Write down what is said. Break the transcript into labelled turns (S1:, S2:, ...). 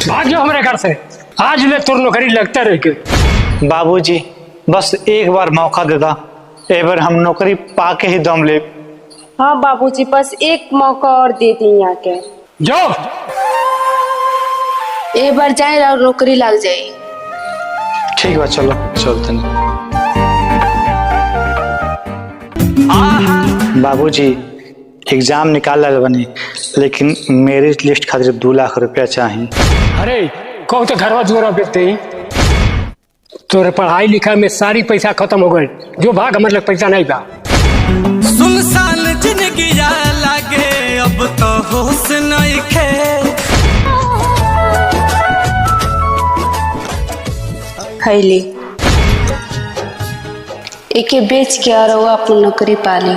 S1: भाग जाओ हमारे घर से। आज ले तुर नौकरी लगता रह के।
S2: बाबूजी बस एक बार मौका देता, एक बार हम नौकरी पाके ही दम ले।
S3: हाँ बाबूजी बस एक मौका और दे दी यहाँ के।
S1: जाओ
S3: एक बार जाए और नौकरी लग जाए।
S2: ठीक बा चलो चलते हैं। बाबूजी एग्जाम निकाल रहे बनी, लेकिन मेरिट लिस्ट खातिर 2 लाख रुपया चाहिए।
S1: अरे कहो तो घरवा जोरा बेचते ही तोरे पढ़ाई लिखाई में सारी पैसा खत्म हो गए। जो भाग हमारे लग पैसा नहीं बा।
S4: सुनसान जिंदगी लागे अब तो होश नहीं खे।
S3: खैली एके बेच के और अपन नौकरी पाली।